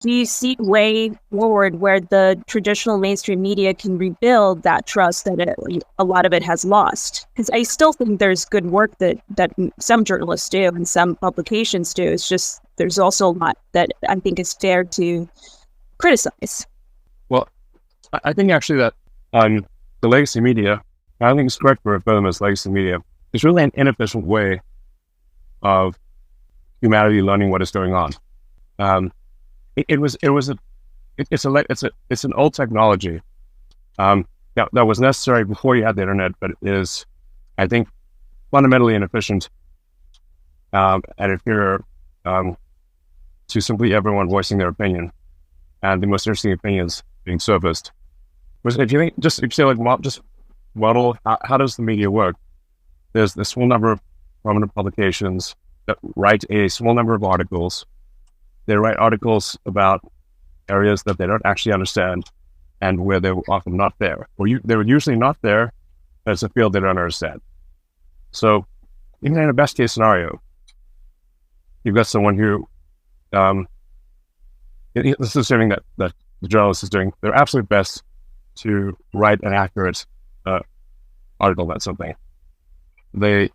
Do you see a way forward where the traditional mainstream media can rebuild that trust that a lot of it has lost? Because I still think there's good work that some journalists do and some publications do. It's just there's also a lot that I think is fair to criticize. Well, I think actually that the legacy media, I think it's correct to refer them as legacy media, is really an inefficient way of humanity learning what is going on. It's an old technology that was necessary before you had the internet, but it is, I think, fundamentally inefficient and inferior to simply everyone voicing their opinion and the most interesting opinions being surfaced. If you think, just if you say like, just model how does the media work? There's a small number of prominent publications that write a small number of articles. They write articles about areas that they don't actually understand and where they're often not there. Or they were usually not there, but it's a field they don't understand. So even in a best case scenario, you've got someone who, this is assuming that the journalist is doing their absolute best to write an accurate article about something. They're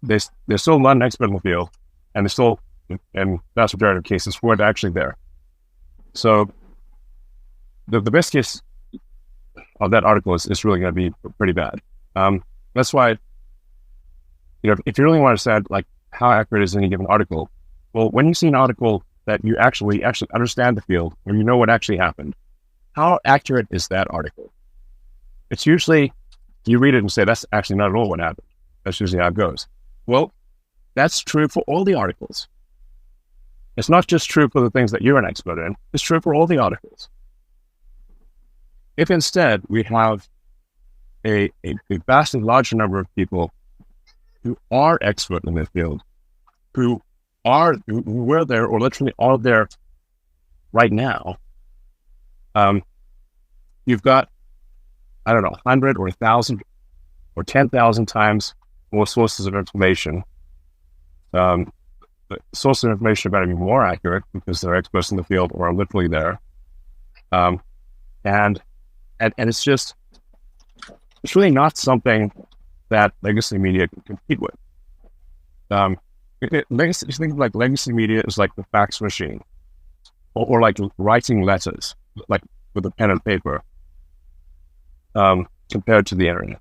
still not an expert in the field, and they're still, in vast majority of cases, weren't actually there. So the best case of that article is really going to be pretty bad. That's why, if you really want to understand like how accurate is any given article, well, when you see an article that you actually understand the field, when you know what actually happened, how accurate is that article? It's usually, you read it and say, that's actually not at all what happened. That's usually how it goes. Well, that's true for all the articles. It's not just true for the things that you're an expert in. It's true for all the articles. If instead we have a vastly larger number of people who are expert in their field, who were there or literally are there right now, you've got, 100 or 1,000 or 10,000 times more sources of information. The sources of information are going to be more accurate because they're experts in the field or are literally there. And it's just, it's really not something that legacy media can compete with. Just think of like legacy media is like the fax machine or like writing letters, like with a pen and paper, compared to the internet.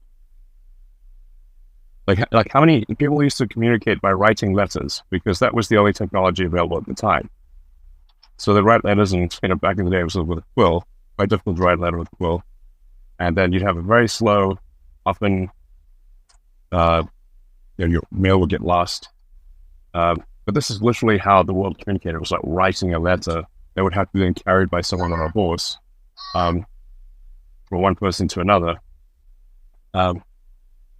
Like how many people used to communicate by writing letters because that was the only technology available at the time. So they'd write letters, and back in the day it was with a quill, quite difficult to write a letter with a quill. And then you'd have a very slow, often your mail would get lost. But this is literally how the world communicated. It was like writing a letter that would have to be then carried by someone on a horse from one person to another.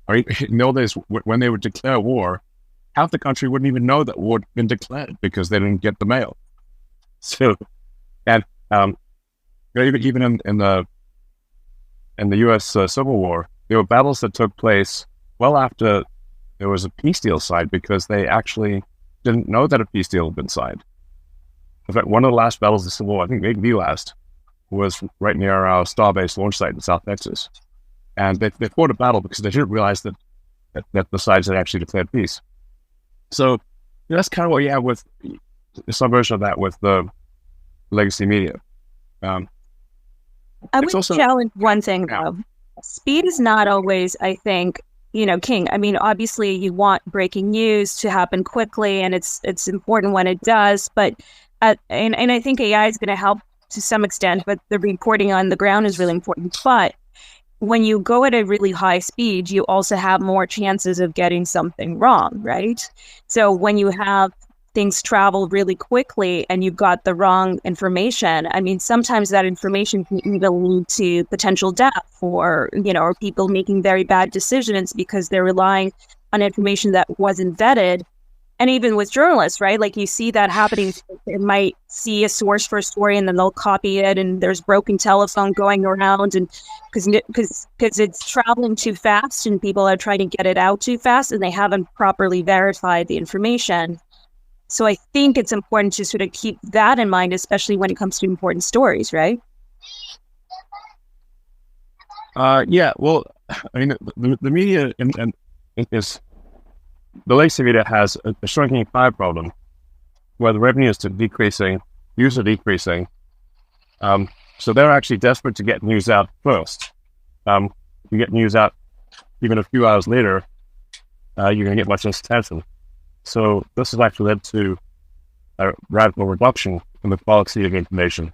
In the old days, when they would declare war, half the country wouldn't even know that war had been declared because they didn't get the mail. So, and even in the U.S. Civil War, there were battles that took place well after there was a peace deal signed because they actually didn't know that a peace deal had been signed. In fact, one of the last battles of the Civil War, I think maybe the last, was right near our Starbase launch site in South Texas. And they fought a battle because they didn't realize that the sides had actually declared peace. So that's kind of what you have with some version of that with the legacy media. I would challenge one thing, though. Speed is not always, I think, king. I mean, obviously, you want breaking news to happen quickly, and it's important when it does. But and I think AI is going to help to some extent, but the reporting on the ground is really important. But when you go at a really high speed, you also have more chances of getting something wrong, right? So when you have things travel really quickly and you've got the wrong information, I mean, sometimes that information can even lead to potential death or people making very bad decisions because they're relying on information that wasn't vetted. And even with journalists, right? Like you see that happening. It might see a source for a story and then they'll copy it, and there's broken telephone going around, and because it's traveling too fast and people are trying to get it out too fast and they haven't properly verified the information. So I think it's important to sort of keep that in mind, especially when it comes to important stories, right? Yeah, well, I mean, the media is the legacy media has a shrinking pie problem where the revenue is decreasing, views are decreasing. So they're actually desperate to get news out first. You get news out even a few hours later, you're going to get much less attention. So this has actually led to a radical reduction in the quality of information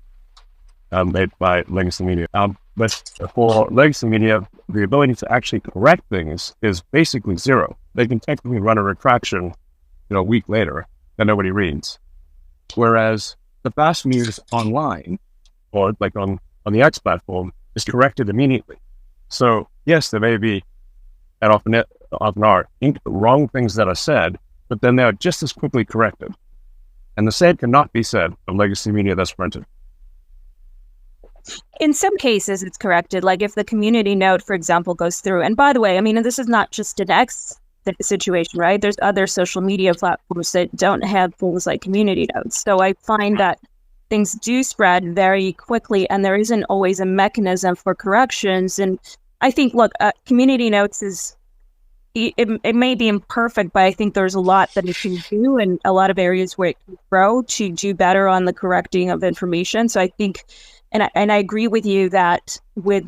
made by legacy media. But for legacy media, the ability to actually correct things is basically zero. They can technically run a retraction, a week later that nobody reads. Whereas the fast news online, or like on the X platform, is corrected immediately. So yes, there may be, and often are, wrong things that are said, but then they are just as quickly corrected. And the same cannot be said of legacy media that's printed. In some cases, it's corrected. Like if the community note, for example, goes through. And by the way, I mean, this is not just an X situation, right? There's other social media platforms that don't have things like community notes. So I find that things do spread very quickly, and there isn't always a mechanism for corrections. And I think, look, community notes it may be imperfect, but I think there's a lot that it can do and a lot of areas where it can grow to do better on the correcting of information. So I think, and I agree with you that with,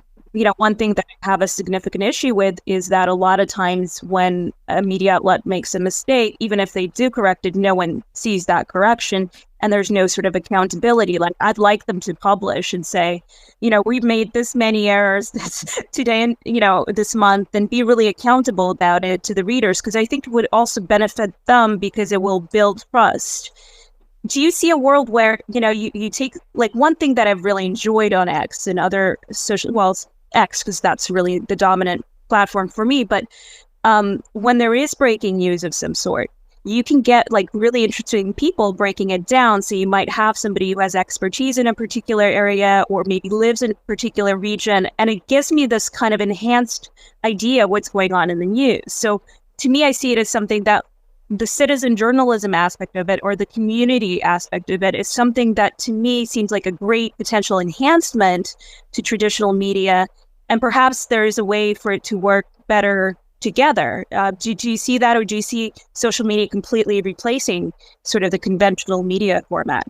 one thing that I have a significant issue with is that a lot of times when a media outlet makes a mistake, even if they do correct it, no one sees that correction and there's no sort of accountability. Like I'd like them to publish and say, we've made this many errors today and, this month, and be really accountable about it to the readers, because I think it would also benefit them because it will build trust. Do you see a world where, you take, like, one thing that I've really enjoyed on X and other social, well, X, because that's really the dominant platform for me, but when there is breaking news of some sort, you can get like really interesting people breaking it down. So you might have somebody who has expertise in a particular area or maybe lives in a particular region, and it gives me this kind of enhanced idea of what's going on in the news. So to me, I see it as something that the citizen journalism aspect of it or the community aspect of it is something that to me seems like a great potential enhancement to traditional media. And perhaps there is a way for it to work better together. Do you see that, or do you see social media completely replacing sort of the conventional media format?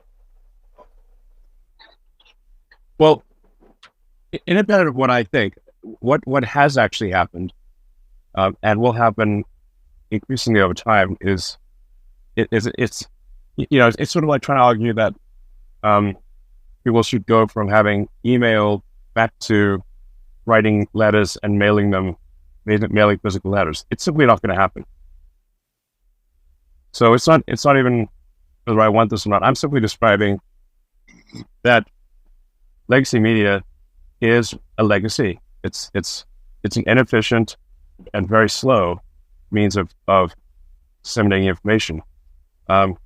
Well, in a bit of what I think, what has actually happened and will happen increasingly over time is it's sort of like trying to argue that people should go from having email back to writing letters and mailing physical letters. It's simply not going to happen. So it's not even whether I want this or not. I'm simply describing that legacy media is a legacy. It's an inefficient and very slow means of disseminating information. And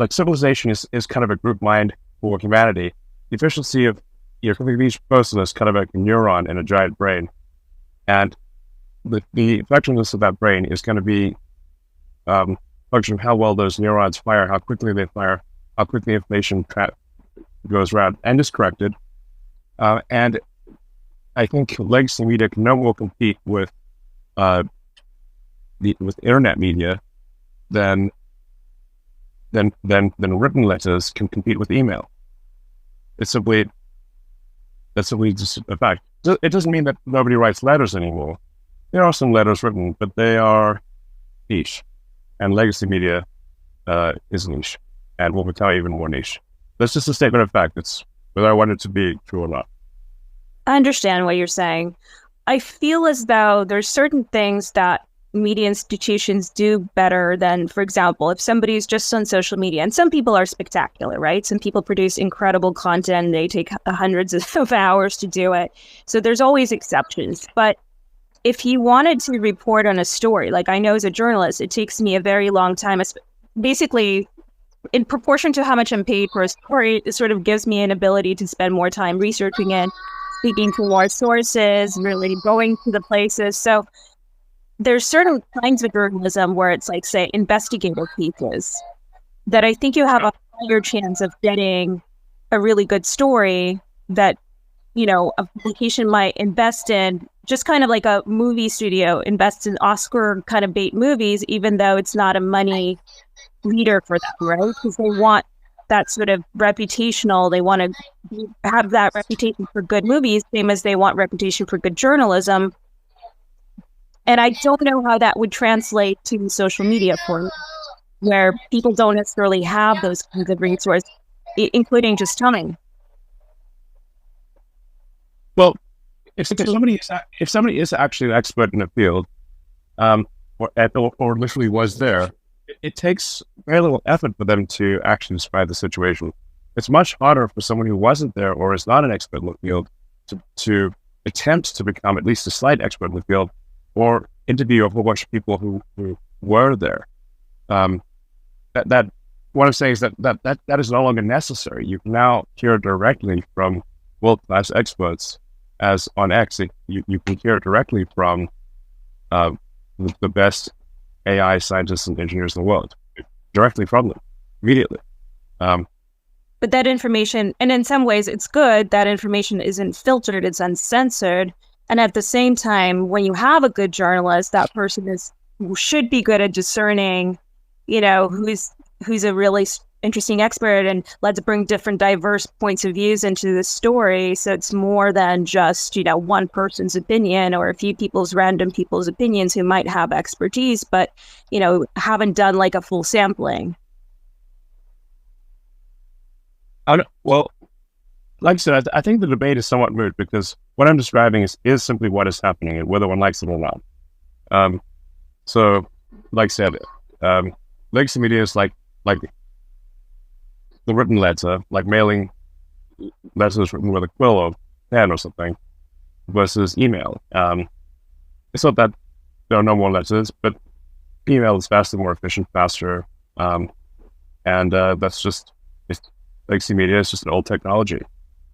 civilization is kind of a group mind for humanity. The efficiency of each person is kind of like a neuron in a giant brain, and the effectiveness of that brain is going to be a function of how well those neurons fire, how quickly they fire, how quickly information goes around and is corrected. And I think legacy media can no more compete with internet media than written letters can compete with email. That's simply just a fact. It doesn't mean that nobody writes letters anymore. There are some letters written, but they are niche, and legacy media is niche, and will become even more niche. That's just a statement of fact. It's whether I want it to be true or not. I understand what you're saying. I feel as though there's certain things that media institutions do better than, for example, if somebody's just on social media, and some people are spectacular, right? Some people produce incredible content. They take hundreds of hours to do it. So there's always exceptions. But if you wanted to report on a story, like I know as a journalist, it takes me a very long time, basically in proportion to how much I'm paid for a story, it sort of gives me an ability to spend more time researching it, speaking to more sources, really going to the places. So there's certain kinds of journalism where it's like, say, investigative pieces that I think you have a higher chance of getting a really good story that, a publication might invest in, just kind of like a movie studio invests in Oscar kind of bait movies, even though it's not a money leader for them, right? Because they want that sort of reputational, they want to have that reputation for good movies, same as they want reputation for good journalism. And I don't know how that would translate to social media for where people don't necessarily have those kinds of resources, including just time. Well, if somebody is actually an expert in a field, or literally was there, it takes very little effort for them to actually describe the situation. It's much harder for someone who wasn't there or is not an expert in the field to attempt to become at least a slight expert in the field, or interview a whole bunch of people who were there. That what I'm saying is that is no longer necessary. You can now hear directly from world-class experts, as on X, you can hear directly from the best AI scientists and engineers in the world, directly from them, immediately. But that information, and in some ways it's good, that information isn't filtered, it's uncensored. And at the same time, when you have a good journalist, that person should be good at discerning, who's a really interesting expert, and let's bring different diverse points of views into the story. So it's more than just, one person's opinion or a few random people's opinions who might have expertise, but, haven't done like a full sampling. Well, like I said, I think the debate is somewhat moot, because what I'm describing is simply what is happening, and whether one likes it or not. So, like I said, legacy media is like the written letter, like mailing letters written with a quill or pen or something, versus email. It's not that there are no more letters, but email is faster, more efficient, faster, and that's just legacy media is just an old technology.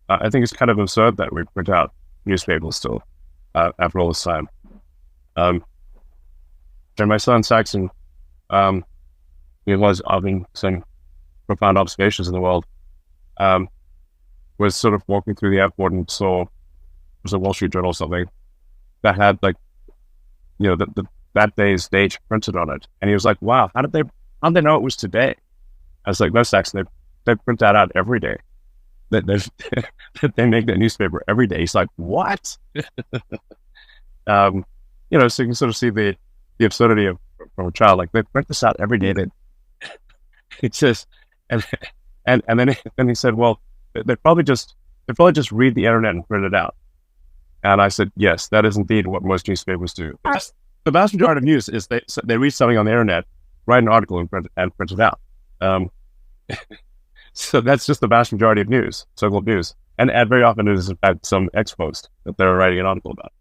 I think it's kind of absurd that we print out newspapers still after all this time. And my son Saxon, he was having some profound observations in the world, was sort of walking through the airport and saw, it was a Wall Street Journal or something, that had that day's date printed on it. And he was like, wow, how did they know it was today? I was like, no, Saxon, they print that out every day. They make that newspaper every day. He's like, what? So you can sort of see the absurdity of from a child. Like, they print this out every day. It's just, and then he said, well, they probably just read the internet and print it out. And I said, yes, that is indeed what most newspapers do. The vast majority of news is they read something on the internet, write an article, and print it out. So that's just the vast majority of news, so-called news. And very often it is, in fact, some ex post that they're writing an article about.